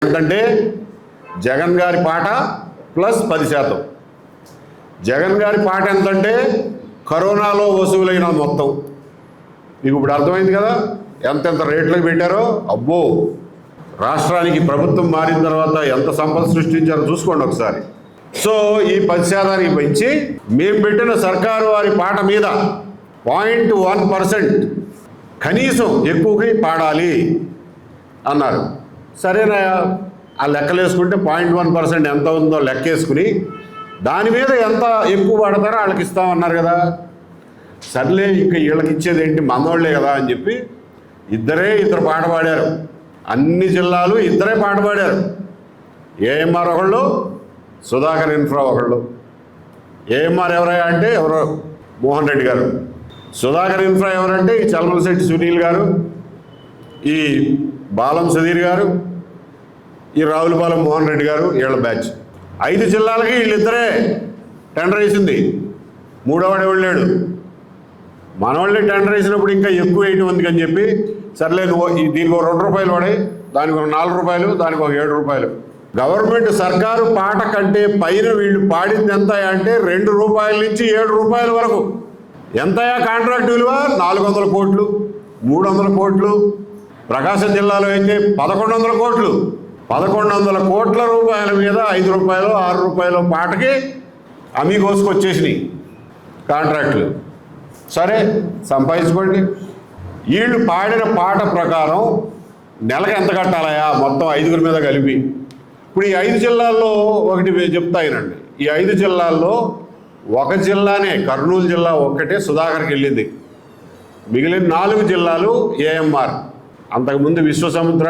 ఎందుకంటే జగన్ గారి పాట ప్లస్ 10%. జగన్ గారి పాట ఎంతంటే కరోనాలో వసూలైన మొత్తం. మీకు ఇప్పుడు అర్థమైంది కదా ఎంతెంత రేట్లకు పెట్టారో. అబ్బో, రాష్ట్రానికి ప్రభుత్వం మారిన తర్వాత ఎంత సంపద సృష్టించారో చూసుకోండి ఒకసారి. సో ఈ 10% పెంచి మేము పెట్టిన సర్కారు వారి పాట మీద 0.1% కనీసం ఎక్కువగా పాడాలి అన్నారు. సరేనా, ఆ లెక్కలు వేసుకుంటే 0.1% ఎంత ఉందో లెక్కేసుకుని దాని మీద ఎంత ఎక్కువ పడతారో వాళ్ళకి ఇస్తామన్నారు కదా. సర్లే, ఇంకా వీళ్ళకి ఇచ్చేది ఏంటి, మనోళ్లే కదా అని చెప్పి ఇద్దరు పాట పాడారు. అన్ని జిల్లాలు ఇద్దరే పాట పాడారు. ఏఎంఆర్ ఒకళ్ళు, సుధాకర్ ఇన్ఫ్రా ఒకళ్ళు. ఏఎంఆర్ ఎవరయ్యా అంటే ఎవరో మోహన్ రెడ్డి గారు. సుధాకర్ ఇన్ఫ్రా ఎవరంటే ఈ చలమలశెట్టి సునీల్ గారు, ఈ బాలం సుధీర్ గారు, ఈ రావులపాలెం మోహన్ రెడ్డి గారు, వీళ్ళ బ్యాచ్. 5 జిల్లాలకి వీళ్ళిద్దరే టెండర్ వేసింది. మూడోవాడు ఎవరు. మనవాళ్ళే టెండర్ వేసినప్పుడు ఇంకా ఎక్కువ వేయటం ఉంది అని చెప్పి సర్లే నువ్వు దీనికి ఒక ₹2 పడాయి, దానికి ఒక ₹4, దానికి ఒక ₹7. గవర్నమెంట్ సర్కారు పాట కంటే పైన వీళ్ళు పాడింది ఎంత అంటే ₹2 నుంచి ₹7 వరకు. ఎంతయా కాంట్రాక్ట్ విలువ? 400 కోట్లు, 300 కోట్లు. ప్రకాశం జిల్లాలో అయితే 1100 కోట్లు. 1100 కోట్ల రూపాయల మీద ₹5, ₹6 పాటకి అమీగోస్కి వచ్చేసినాయి కాంట్రాక్టులు. సరే, సంపాదించుకోండి. వీళ్ళు పాడిన పాట ప్రకారం నెలకు ఎంత కట్టాలయా మొత్తం 5 మీద కలిపి? ఇప్పుడు ఈ 5 జిల్లాల్లో ఒకటి చెప్తాయినండి. ఈ 5 జిల్లాల్లో ఒక జిల్లానే, కర్నూలు జిల్లా ఒక్కటే సుధాకర్కి వెళ్ళింది. మిగిలిన 4 జిల్లాలు ఏఎంఆర్. అంతకుముందు విశ్వసముద్ర,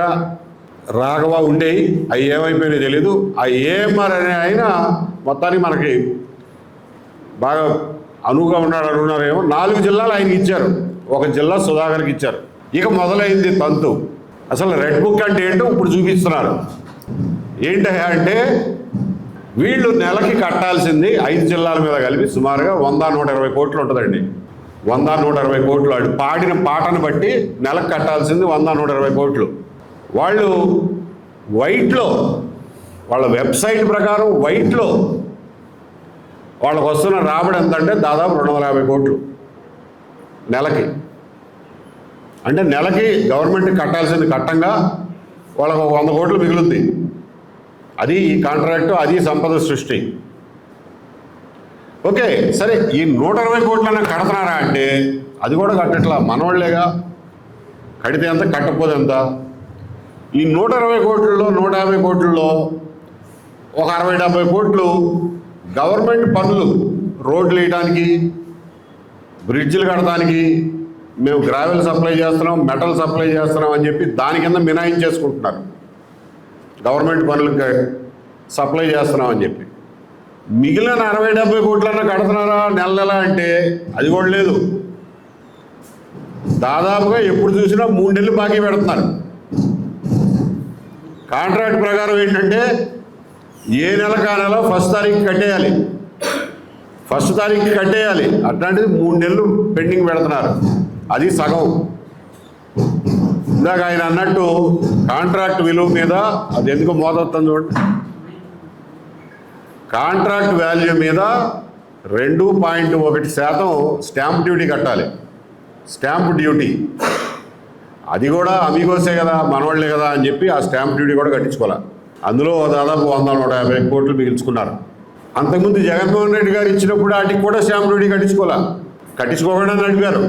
రాఘవ ఉండేవి, అవి ఏమైపోయినాయో తెలీదు. ఆ ఏఎంఆర్ అనే ఆయన మొత్తానికి మనకి బాగా అనువుగా ఉన్నారేమో. 4 జిల్లాలు ఆయనకి ఇచ్చారు, 1 జిల్లా సుధాకర్కి ఇచ్చారు. ఇక మొదలైంది తంతు. అసలు రెడ్ బుక్ అంటే ఏంటో ఇప్పుడు చూపిస్తున్నారు. ఏంటంటే అంటే వీళ్ళు నెలకి కట్టాల్సింది 5 జిల్లాల మీద కలిపి సుమారుగా 100-120 కోట్లు ఉంటుందండి. 100-120 కోట్లు. వాడు పాడిన పాటను బట్టి నెలకు కట్టాల్సింది 100-120 కోట్లు. వాళ్ళు వైట్లో, వాళ్ళ వెబ్సైట్ ప్రకారం వైట్లో వాళ్ళకు వస్తున్న రాబడి ఎంత అంటే దాదాపు 250 కోట్లు నెలకి. అంటే నెలకి గవర్నమెంట్కి కట్టాల్సింది కట్టంగా వాళ్ళకు 100 కోట్లు మిగులుద్ది. అది ఈ కాంట్రాక్టు, అది సంపద సృష్టి. ఓకే, సరే, ఈ 120 కోట్లన్నా కడుతున్నారా అంటే అది కూడా కట్టట్లా. మనవాళ్లేగా, కడితే ఎంత, కట్టకపోతే ఎంత. ఈ 120 కోట్లలో 150 కోట్లలో ఒక 60-70 కోట్లు గవర్నమెంట్ పనులు, రోడ్లు వేయడానికి, బ్రిడ్జిలు కట్టడానికి, మేము గ్రావెల్ సప్లై చేస్తున్నాం, మెటల్ సప్లై చేస్తున్నాం అని చెప్పి దాని కింద మినాయించేసుకుంటున్నారు. గవర్నమెంట్ పనులకి సప్లై చేస్తున్నాం అని చెప్పి. మిగిలిన 60-70 కోట్లన్నా కడుతున్నారా నెల అంటే అది కూడా లేదు. దాదాపుగా ఎప్పుడు చూసినా 3 నెలలు బాకీ పెడుతున్నారు. కాంట్రాక్ట్ ప్రకారం ఏంటంటే ఏ నెలకు ఆ నెల 1st తారీఖు కట్టేయాలి, 1st తారీఖు కట్టేయాలి. అట్లాంటిది 3 నెలలు పెండింగ్ పెడుతున్నారు. అది సగం. ఇందాక ఆయన అన్నట్టు కాంట్రాక్ట్ విలువ మీద అది ఎందుకు మోదొస్తుంది చూడండి. కాంట్రాక్ట్ వాల్యూ మీద 2.1% స్టాంప్ డ్యూటీ కట్టాలి. స్టాంప్ డ్యూటీ అది కూడా అమీగోసే కదా, మనవాళ్లే కదా అని చెప్పి ఆ స్టాంప్ డ్యూటీ కూడా కట్టించుకోవాలి. అందులో దాదాపు 100-150 కోట్లు మిగిల్చుకున్నారు. అంతకుముందు జగన్మోహన్ రెడ్డి గారు ఇచ్చినప్పుడు వాటికి కూడా స్టాంప్ డ్యూటీ కట్టించుకోకుండా నడిపారు.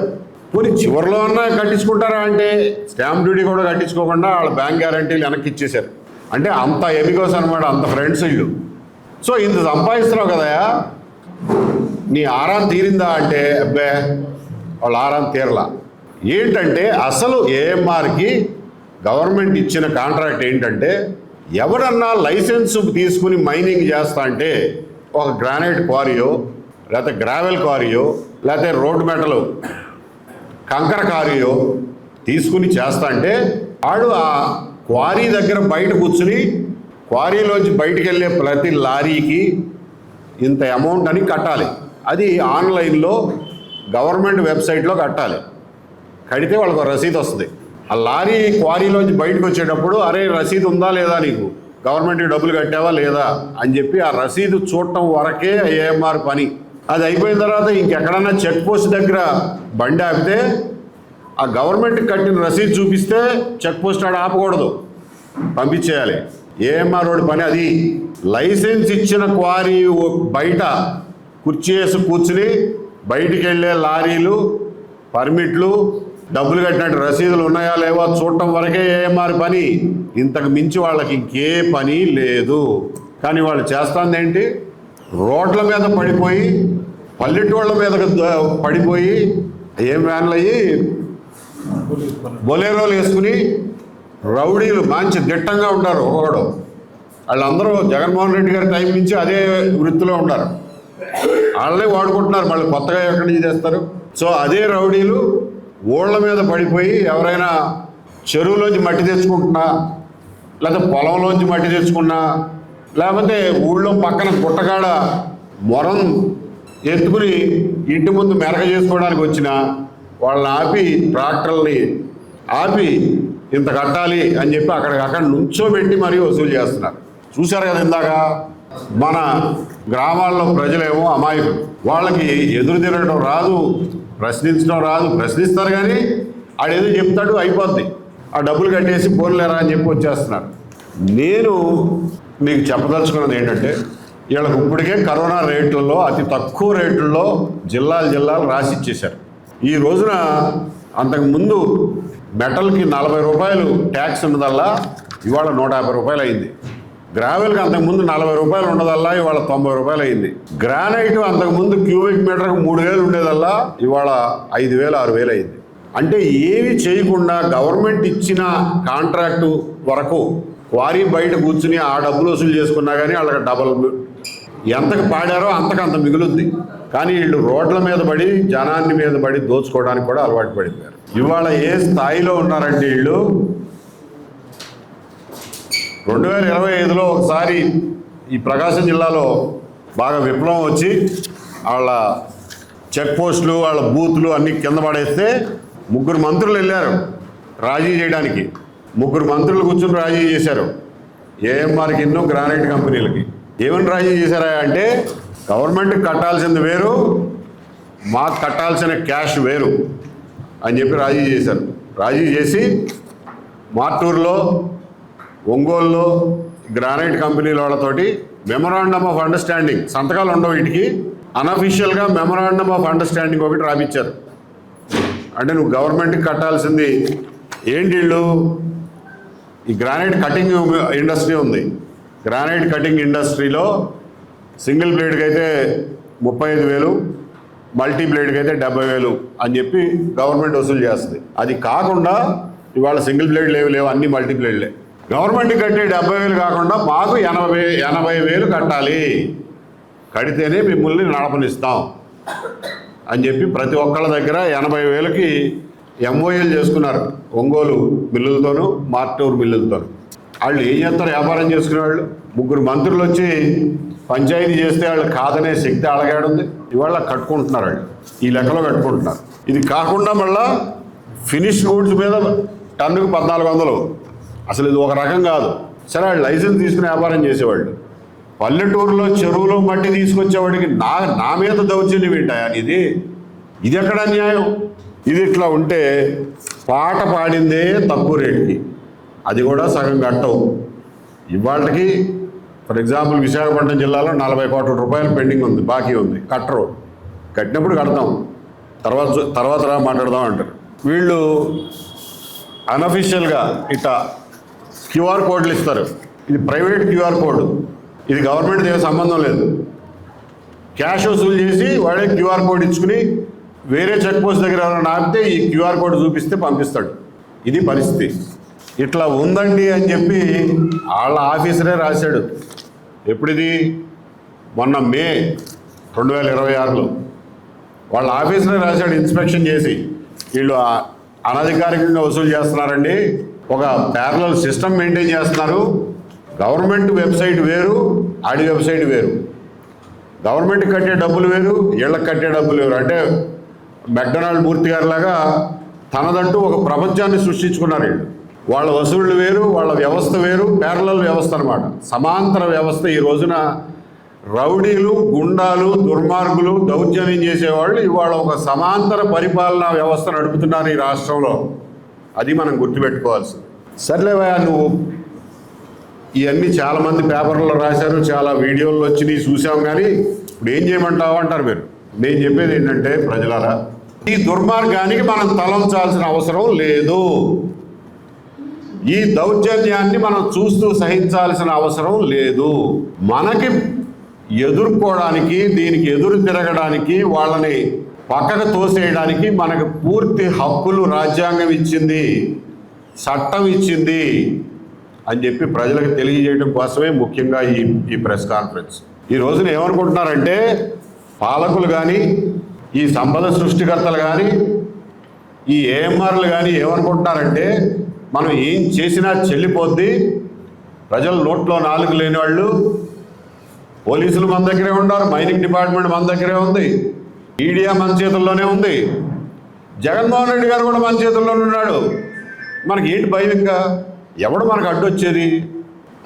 పోనీ చివరిలో అన్నా కట్టించుకుంటారా అంటే స్టాంప్ డ్యూటీ కూడా కట్టించుకోకుండా వాళ్ళ బ్యాంక్ గ్యారంటీలు వెనక్కి ఇచ్చేశారు. అంటే అంత ఎమిగోస్ అనమాట, అంత ఫ్రెండ్స్ వీళ్ళు. సో ఇంత సంపాదిస్తున్నావు కదా, నీ ఆరాం తీరిందా అంటే అబ్బే వాళ్ళ ఆరాం తీరలా. ఏంటంటే అసలు ఏఎంఆర్కి గవర్నమెంట్ ఇచ్చిన కాంట్రాక్ట్ ఏంటంటే ఎవరన్నా లైసెన్స్ తీసుకుని మైనింగ్ చేస్తా అంటే ఒక గ్రానైట్ క్వారీయో, లేకపోతే గ్రావెల్ క్వారీయో, లేకపోతే రోడ్ మెటలు కంకర క్వారీయో తీసుకుని చేస్తా అంటే వాడు ఆ క్వారీ దగ్గర బయట కూర్చుని క్వారీలోంచి బయటికి వెళ్ళే ప్రతి లారీకి ఇంత అమౌంట్ అని కట్టాలి. అది ఆన్లైన్లో గవర్నమెంట్ వెబ్సైట్లో కట్టాలి. కడితే వాళ్ళకు రసీదు వస్తుంది. ఆ లారీ క్వారీలోంచి బయటకు వచ్చేటప్పుడు అరే రసీదు ఉందా లేదా నీకు, గవర్నమెంట్కి డబ్బులు కట్టావా లేదా అని చెప్పి ఆ రసీదు చూడటం వరకే ఏఎంఆర్ పని. అది అయిపోయిన తర్వాత ఇంకెక్కడన్నా చెక్ పోస్ట్ దగ్గర బండి ఆపితే ఆ గవర్నమెంట్కి కట్టిన రసీదు చూపిస్తే చెక్ పోస్ట్ ఆడ ఆపకూడదు, పంపించేయాలి. ఏఎంఆర్ రోడ్ పని అది. లైసెన్స్ ఇచ్చిన క్వారీ బయట కుర్చీ వేసి కూర్చుని బయటికి వెళ్ళే లారీలు, పర్మిట్లు, డబ్బులు కట్టినట్టు రసీదులు ఉన్నాయా లేవా చూడటం వరకే ఏఎంఆర్ పని. ఇంతకు మించి వాళ్ళకి ఇంకే పని లేదు. కానీ వాళ్ళు చేస్తుంది ఏంటి, రోడ్ల మీద పడిపోయి పల్లెటూళ్ళ మీద పడిపోయి ఏం వ్యాన్లు అయ్యి బొలేరోలు వేసుకుని రౌడీలు మంచి దిట్టంగా ఉంటారు. ఒకడు వాళ్ళందరూ జగన్మోహన్ రెడ్డి గారి టైం నుంచి అదే వృత్తిలో ఉన్నారు. వాళ్ళే వాడుకుంటున్నారు, మళ్ళీ కొత్తగా ఎక్కడి నుంచి చేస్తారు. సో అదే రౌడీలు ఊళ్ళ మీద పడిపోయి ఎవరైనా చెరువులోంచి మట్టి తెచ్చుకుంటున్నా, లేకపోతే పొలంలోంచి మట్టి తెచ్చుకున్నా, లేకపోతే ఊళ్ళో పక్కన గుట్టకాడ మొరం ఎత్తుకుని ఇంటి ముందు మెరక చేసుకోవడానికి వచ్చిన వాళ్ళని ఆపి, ట్రాక్టర్ని ఆపి ఇంత కట్టాలి అని చెప్పి అక్కడ నుంచోబెట్టి మరీ వసూలు చేస్తున్నారు. చూశారు కదా ఇందాక. మన గ్రామాల్లో ప్రజలేమో అమాయకులు, వాళ్ళకి ఎదురు తిరగడం రాదు, ప్రశ్నించడం రాదు. ప్రశ్నిస్తారు కానీ ఆడేదో చెప్తాడు, అయిపోద్ది, ఆ డబ్బులు కట్టేసి పోలేరా అని చెప్పి వచ్చేస్తున్నారు. నేను మీకు చెప్పదలుచుకున్నది ఏంటంటే, వీళ్ళకి ఇప్పటికే కరోనా రేట్లలో అతి తక్కువ రేట్లలో జిల్లాలు రాసి ఇచ్చేశారు. ఈ రోజున అంతకుముందు మెటల్కి 40 రూపాయలు ట్యాక్స్ ఉన్నదల్లా ఇవాళ 150 రూపాయలు అయింది. గ్రావెల్కి అంతకుముందు 40 రూపాయలు ఉండదల్లా ఇవాళ 90 రూపాయలు అయింది. గ్రానైట్ అంతకుముందు క్యూబిక్ మీటర్కి 3000 ఉండేదల్లా ఇవాళ 5000 6000 అయింది. అంటే ఏమి చేయకుండా గవర్నమెంట్ ఇచ్చిన కాంట్రాక్టు వరకు క్వారీ బయట కూర్చుని ఆ డబ్బులు వసూలు చేసుకున్నా కానీ వాళ్ళకి డబల్ ఎంతకు పాడారో అంతకంత మిగులుద్ది. కానీ వీళ్ళు రోడ్ల మీద పడి జనాన్ని మీద పడి దోచుకోవడానికి కూడా అలవాటు పడిపోయారు. ఇవాళ ఏ స్థాయిలో ఉన్నారంటే వీళ్ళు 2025లో ఒకసారి ఈ ప్రకాశం జిల్లాలో బాగా విప్లవం వచ్చి వాళ్ళ చెక్ పోస్టులు, వాళ్ళ బూతులు అన్నీ కింద పడేస్తే 3 మంత్రులు వెళ్ళారు రాజీ చేయడానికి. 3 మంత్రులు కూర్చొని రాజీ చేశారు ఏఎంఆర్కి, ఎన్నో గ్రానైట్ కంపెనీలకి. ఏమని రాజీ చేశారా అంటే, గవర్నమెంట్కి కట్టాల్సింది వేరు, మాకు కట్టాల్సిన క్యాష్ వేరు అని చెప్పి రాజీ చేశారు. రాజీ చేసి మార్టూరులో, ఒంగోలులో గ్రానైట్ కంపెనీల వాళ్ళతోటి మెమొరాండమ్ ఆఫ్ అండర్స్టాండింగ్, సంతకాలు ఉండవు వీటికి, అన్అఫీషియల్గా మెమొరాండమ్ ఆఫ్ అండర్స్టాండింగ్ ఒకటి రాపిచ్చారు. అంటే నువ్వు గవర్నమెంట్కి కట్టాల్సింది ఏంటి, వీళ్ళు ఈ గ్రానైట్ కటింగ్ ఇండస్ట్రీ ఉంది. గ్రానైట్ కటింగ్ ఇండస్ట్రీలో సింగిల్ బ్లేడ్కి అయితే 35,000, మల్టీ బ్లేడ్కి అయితే 70,000 అని చెప్పి గవర్నమెంట్ వసూలు చేస్తుంది. అది కాకుండా ఇవాళ సింగిల్ బ్లేడ్ లేవు, అన్ని మల్టీ బ్లేడ్లే. గవర్నమెంట్కి కట్టే 70,000 కాకుండా మాకు 80,000 కట్టాలి, కడితేనే మిమ్మల్ని నడపనిస్తాం అని చెప్పి ప్రతి ఒక్కళ్ళ దగ్గర 80,000కి ఎంఓఏలు చేసుకున్నారు. ఒంగోలు మిల్లులతోనూ, మార్టూరు మిల్లులతోనూ. వాళ్ళు ఏం చేస్తారు, వ్యాపారం చేసుకునే వాళ్ళు. 3 మంత్రులు వచ్చి పంచాయతీ చేస్తే వాళ్ళు కాదనే శక్తి అలగాడుంది. ఇవాళ కట్టుకుంటున్నారు, వాళ్ళు ఈ లెక్కలో కట్టుకుంటున్నారు. ఇది కాకుండా మళ్ళా ఫినిష్ గూడ్స్ మీద టన్నుకు 1400. అసలు ఇది ఒక రకం కాదు. సరే, వాళ్ళు లైసెన్స్ తీసుకుని వ్యాపారం చేసేవాళ్ళు. పల్లెటూరులో చెరువులో మట్టి తీసుకొచ్చేవాడికి నా మీద దౌర్జన్యం ఏంటాయా? ఇది ఎక్కడ అన్యాయం? ఇది ఇట్లా ఉంటే పాట పాడిందే తక్కువ రేటుకి, అది కూడా సగం కట్టవు. ఇవాళకి ఫర్ ఎగ్జాంపుల్ విశాఖపట్నం జిల్లాలో 40 కోట్ల రూపాయలు పెండింగ్ ఉంది, బాకీ ఉంది. కట్టరు, కట్టినప్పుడు కడతాం, తర్వాత మాట్లాడదాం అంటారు. వీళ్ళు అన్అఫీషియల్గా ఇట్లా క్యూఆర్ కోడ్లు ఇస్తారు. ఇది ప్రైవేట్ క్యూఆర్ కోడ్, ఇది గవర్నమెంట్ ఏం సంబంధం లేదు. క్యాష్ వసూలు చేసి వాడే క్యూఆర్ కోడ్ ఇచ్చుకుని వేరే చెక్ పోస్ట్ దగ్గర ఎవరైనా ఆపితే ఈ క్యూఆర్ కోడ్ చూపిస్తే పంపిస్తాడు. ఇది పరిస్థితి. ఇట్లా ఉందండి అని చెప్పి వాళ్ళ ఆఫీసరే రాశాడు. ఎప్పుడిది? మొన్న మే 2026లో వాళ్ళ ఆఫీసరే రాశాడు ఇన్స్పెక్షన్ చేసి, వీళ్ళు అనధికారికంగా వసూలు చేస్తున్నారండి, ఒక ప్యారలల్ సిస్టమ్ మెయింటైన్ చేస్తున్నారు. గవర్నమెంట్ వెబ్సైట్ వేరు, ఆడి వెబ్సైట్ వేరు. గవర్నమెంట్కి కట్టే డబ్బులు వేరు, వీళ్ళకి కట్టే డబ్బులు వేరు. అంటే మెక్డొనాల్డ్ మూర్తి గారి లాగా తనదంటూ ఒక ప్రపంచాన్ని సృష్టించుకున్నారు వీళ్ళు. వాళ్ళ వసూళ్లు వేరు, వాళ్ళ వ్యవస్థ వేరు, ప్యారలల్ వ్యవస్థ అనమాట, సమాంతర వ్యవస్థ. ఈ రోజున రౌడీలు, గుండాలు, దుర్మార్గులు, దౌర్జన్యం చేసేవాళ్ళు ఇవాళ ఒక సమాంతర పరిపాలనా వ్యవస్థ నడుపుతున్నారు ఈ రాష్ట్రంలో. అది మనం గుర్తుపెట్టుకోవాల్సింది. సర్లేవా, నువ్వు ఇవన్నీ చాలామంది పేపర్లో రాశారు, చాలా వీడియోల్లో వచ్చినాయి చూసాం, కానీ ఇప్పుడు ఏం చేయమంటావు అంటారు మీరు. నేను చెప్పేది ఏంటంటే ప్రజలారా, ఈ దుర్మార్గానికి మనం తలంచాల్సిన అవసరం లేదు. ఈ దౌర్జన్యాన్ని మనం చూస్తూ సహించాల్సిన అవసరం లేదు. మనకి ఎదుర్కోవడానికి, దీనికి ఎదురు తిరగడానికి, వాళ్ళని పక్కకు తోసేయడానికి మనకు పూర్తి హక్కులు రాజ్యాంగం ఇచ్చింది, చట్టం ఇచ్చింది అని చెప్పి ప్రజలకు తెలియజేయడం కోసమే ముఖ్యంగా ఈ ప్రెస్ కాన్ఫరెన్స్. ఈ రోజున ఏమనుకుంటున్నారంటే పాలకులు కానీ, ఈ సంపద సృష్టికర్తలు కానీ, ఈ ఏఎంఆర్లు కానీ ఏమనుకుంటున్నారంటే మనం ఏం చేసినా చెల్లిపోద్ది, ప్రజల నోట్లో నాలుగు లేని వాళ్ళు, పోలీసులు మన దగ్గరే ఉన్నారు, మైనింగ్ డిపార్ట్మెంట్ మన దగ్గరే ఉంది, మీడియా మన చేతుల్లోనే ఉంది, జగన్మోహన్ రెడ్డి గారు కూడా మన చేతుల్లోనే ఉన్నాడు. మనకి ఏంటి భయం? ఇంకా ఎవడు మనకు అడ్డొచ్చేది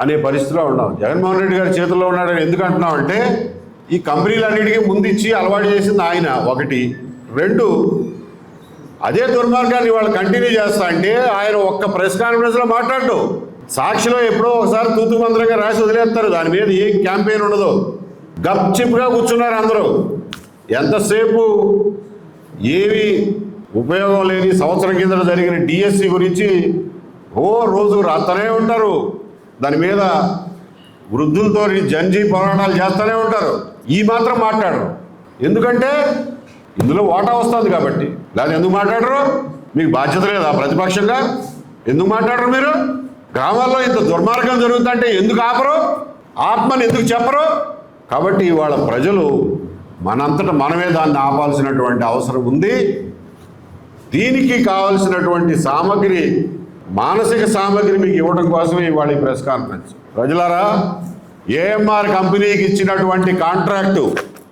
అనే పరిస్థితిలో ఉన్నాం. జగన్మోహన్ రెడ్డి గారి చేతుల్లో ఉన్నాడని ఎందుకు అంటున్నాం అంటే, ఈ కంపెనీలన్నిటికీ ముందు ఇచ్చి అలవాటు చేసింది ఆయన, ఒకటి. రెండు, అదే దుర్మార్గాన్ని వాళ్ళు కంటిన్యూ చేస్తా అంటే ఆయన ఒక్క ప్రెస్ కాన్ఫరెన్స్లో మాట్లాడు. సాక్షిలో ఎప్పుడో ఒకసారి తూతు మంత్రంగా రాసి వదిలేస్తారు, దాని మీద ఏ క్యాంపెయిన్ ఉండదు. గప్చిప్గా కూర్చున్నారు అందరూ. ఎంతసేపు ఏమి ఉపయోగం లేని సంవత్సరం కింద జరిగిన డిఎస్సి గురించి రోజు రాస్తూనే ఉంటారు. దాని మీద వృద్ధులతో జంజీ పోరాటాలు చేస్తూనే ఉంటారు. ఈ మాత్రం మాట్లాడరు. ఎందుకంటే ఇందులో వాటా వస్తుంది కాబట్టి. లేదా ఎందుకు మాట్లాడరు? మీకు బాధ్యత లేదా ప్రతిపక్షంగా? ఎందుకు మాట్లాడరు మీరు? గ్రామాల్లో ఇంత దుర్మార్గం జరుగుతుంటే ఎందుకు ఆపరు? ఆత్మని ఎందుకు చెప్పరు? కాబట్టి ఇవాళ ప్రజలు మనంతటా మనమే దాన్ని ఆపాల్సినటువంటి అవసరం ఉంది. దీనికి కావాల్సినటువంటి సామగ్రి, మానసిక సామగ్రి మీకు ఇవ్వడం కోసమే ఇవాళ ఈ ప్రెస్ కాన్ఫరెన్స్. ప్రజలారా, ఏఎంఆర్ కంపెనీకి ఇచ్చినటువంటి కాంట్రాక్టు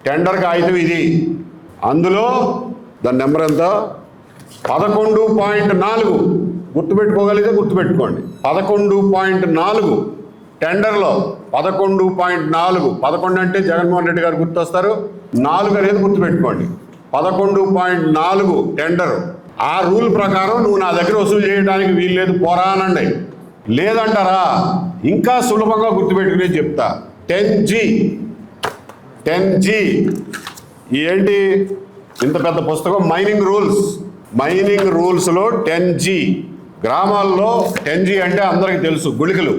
టెండర్ కాగితం ఇది. అందులో దాని నెంబర్ ఎంత? 11.4. గుర్తుపెట్టుకోగలిగితే గుర్తుపెట్టుకోండి. 11.4 టెండర్లో 11.4. 11 అంటే జగన్మోహన్ రెడ్డి గారు గుర్తొస్తారు, 4 అనేది గుర్తుపెట్టుకోండి. 11.4 టెండర్. ఆ రూల్ ప్రకారం నువ్వు నా దగ్గర వసూలు చేయడానికి వీల్లేదు, పోరా అనండి. లేదంటారా? ఇంకా సులభంగా గుర్తుపెట్టుకునే చెప్తా. 10G ఏంటి ఇంత పెద్ద పుస్తకం? మైనింగ్ రూల్స్లో 10G. గ్రామాల్లో 10G అంటే అందరికీ తెలుసు, గుళికలు.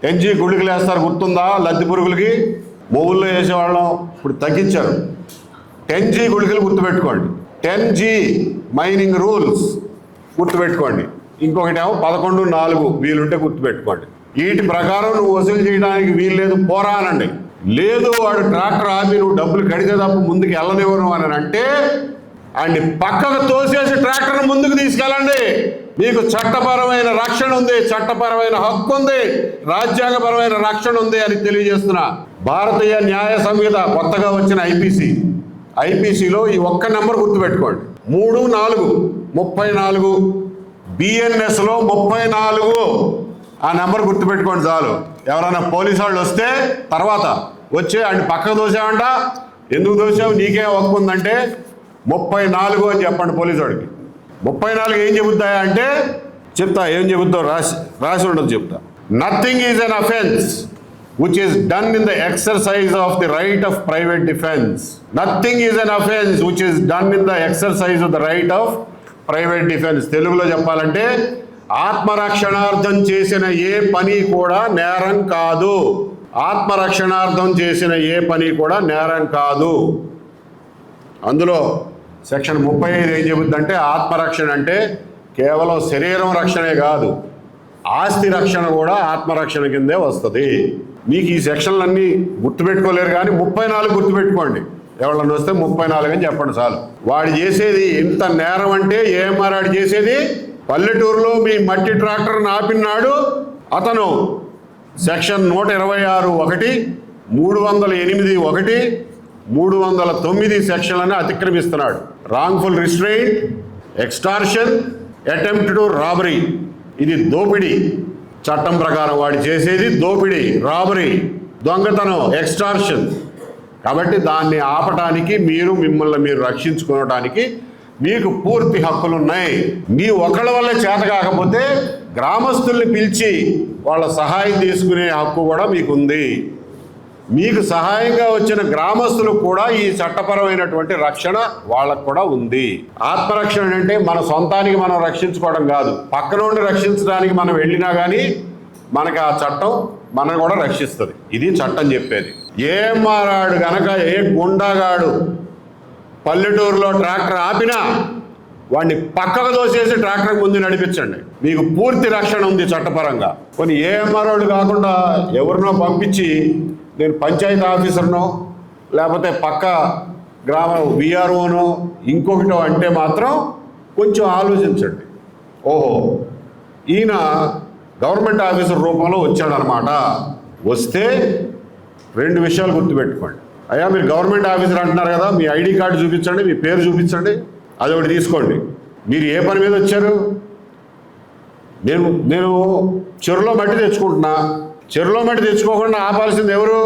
10G గుళికలు వేస్తారు, గుర్తుందా? లద్ది పురుగులకి మొవ్వుల్లో వేసేవాళ్ళం, ఇప్పుడు తగ్గించారు. 10G గుళికలు గుర్తుపెట్టుకోండి. 10G మైనింగ్ రూల్స్ గుర్తుపెట్టుకోండి. ఇంకొకటేమో 11.4 వీలుంటే గుర్తుపెట్టుకోండి. వీటి ప్రకారం నువ్వు వసూలు చేయడానికి వీల్లేదు, పోరా అనండి. లేదు వాడు ట్రాక్టర్ ఆపి నువ్వు డబ్బులు కడితే తప్ప ముందుకు వెళ్ళనివ్వను అని అంటే అండి పక్కకు తోసేసి ట్రాక్టర్ను ముందుకు తీసుకెళ్ళండి. మీకు చట్టపరమైన రక్షణ ఉంది, చట్టపరమైన హక్కు ఉంది, రాజ్యాంగపరమైన రక్షణ ఉంది అని తెలియజేస్తున్నా. భారతీయ న్యాయ సంహిత కొత్తగా వచ్చిన ఐపీసీలో ఈ ఒక్క నెంబర్ గుర్తుపెట్టుకోండి. 34 బిఎన్ఎస్లో 34. ఆ నెంబర్ గుర్తుపెట్టుకోండి చాలు. ఎవరైనా పోలీసు వాళ్ళు వస్తే తర్వాత వచ్చి ఆయన పక్కకు దోసావంట, ఎందుకు దోసావు, నీకే హక్కు ఉందంటే 34 అని చెప్పండి పోలీసు వాడికి. 34 ఏం చెబుతాయా అంటే చెప్తా, ఏం చెబుతావు రాసి ఉండదు చెప్తా. Nothing is an offence which is done in the exercise of the right of private defense. Nothing is an offense which is done in the exercise of the right of private defense. తెలుగులో చెప్పాలంటే ఆత్మరక్షణార్థం చేసిన ఏ పని కూడా నేరం కాదు. ఆత్మరక్షణార్థం చేసిన ఏ పని కూడా నేరం కాదు. అందులో సెక్షన్ 35 ఏం చెబుతుందంటే ఆత్మరక్షణ అంటే కేవలం శరీరం రక్షణే కాదు, ఆస్తి రక్షణ కూడా ఆత్మరక్షణ కిందే వస్తుంది. మీకు ఈ సెక్షన్లన్నీ గుర్తుపెట్టుకోలేరు కానీ 34 గుర్తుపెట్టుకోండి. ఎవరన్నా వస్తే 34 అని చెప్పండి చాలు. వాడు చేసేది ఎంత నేరం అంటే ఏఎంఆర్ వాడు చేసేది, పల్లెటూరులో మీ మట్టి ట్రాక్టర్ని ఆపినాడు అతను సెక్షన్ 126(1), 308(1), 309 సెక్షన్లను అతిక్రమిస్తున్నాడు. Wrongful restraint, extortion, attempt to robbery, ఇది దోపిడీ. చట్టం ప్రకారం వాడు చేసేది దోపిడీ, రాబరీ, దొంగతనం, ఎక్స్టార్షన్. కాబట్టి దాన్ని ఆపటానికి మిమ్మల్ని మీరు రక్షించుకోవడానికి మీకు పూర్తి హక్కులు ఉన్నాయి. మీ ఒకళ్ళ వల్ల చేత కాకపోతే గ్రామస్తుల్ని పిలిచి వాళ్ళ సహాయం తీసుకునే హక్కు కూడా మీకు ఉంది. మీకు సహాయంగా వచ్చిన గ్రామస్తులు కూడా ఈ చట్టపరమైనటువంటి రక్షణ వాళ్ళకు కూడా ఉంది. ఆత్మరక్షణ అంటే మన సొంతానికి మనం రక్షించుకోవడం కాదు, పక్కన ఉండి రక్షించడానికి మనం వెళ్ళినా కానీ మనకి ఆ చట్టం మనం కూడా రక్షిస్తుంది. ఇది చట్టం చెప్పేది. ఏం మారాడు గనక ఏ గుండాగాడు పల్లెటూరులో ట్రాక్టర్ ఆపినా వాడిని పక్కకు దోసేసి ట్రాక్టర్ ముందు నడిపించండి, మీకు పూర్తి రక్షణ ఉంది చట్టపరంగా. కొన్ని ఏఎంఆర్ఓలు కాకుండా ఎవరినో పంపించి నేను పంచాయతీ ఆఫీసర్నో లేకపోతే పక్క గ్రామ విఆర్ఓనో ఇంకొకటో అంటే మాత్రం కొంచెం ఆలోచించండి. ఓహో, ఈయన గవర్నమెంట్ ఆఫీసర్ రూపంలో వచ్చాడనమాట. వస్తే 2 విషయాలు గుర్తుపెట్టుకోండి. అయ్యా మీరు గవర్నమెంట్ ఆఫీసర్ అంటున్నారు కదా, మీ ఐడి కార్డు చూపించండి, మీ పేరు చూపించండి, అది ఒకటి తీసుకోండి. మీరు ఏ పని మీద వచ్చారు? నేను చెరువులో మట్టి తెచ్చుకుంటున్నా. చెరువులో మట్టి తెచ్చుకోకుండా ఆపాల్సింది ఎవరు?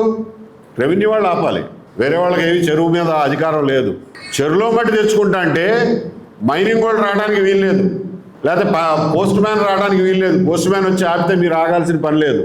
రెవెన్యూ వాళ్ళు ఆపాలి. వేరే వాళ్ళకి ఏమి చెరువు మీద అధికారం లేదు. చెరువులో మట్టి తెచ్చుకుంటా అంటే మైనింగ్ వాళ్ళు రావడానికి వీల్లేదు, లేకపోతే పోస్ట్ మ్యాన్ రావడానికి వీల్లేదు. పోస్ట్ మ్యాన్ వచ్చి ఆపితే మీరు ఆగాల్సిన పని లేదు.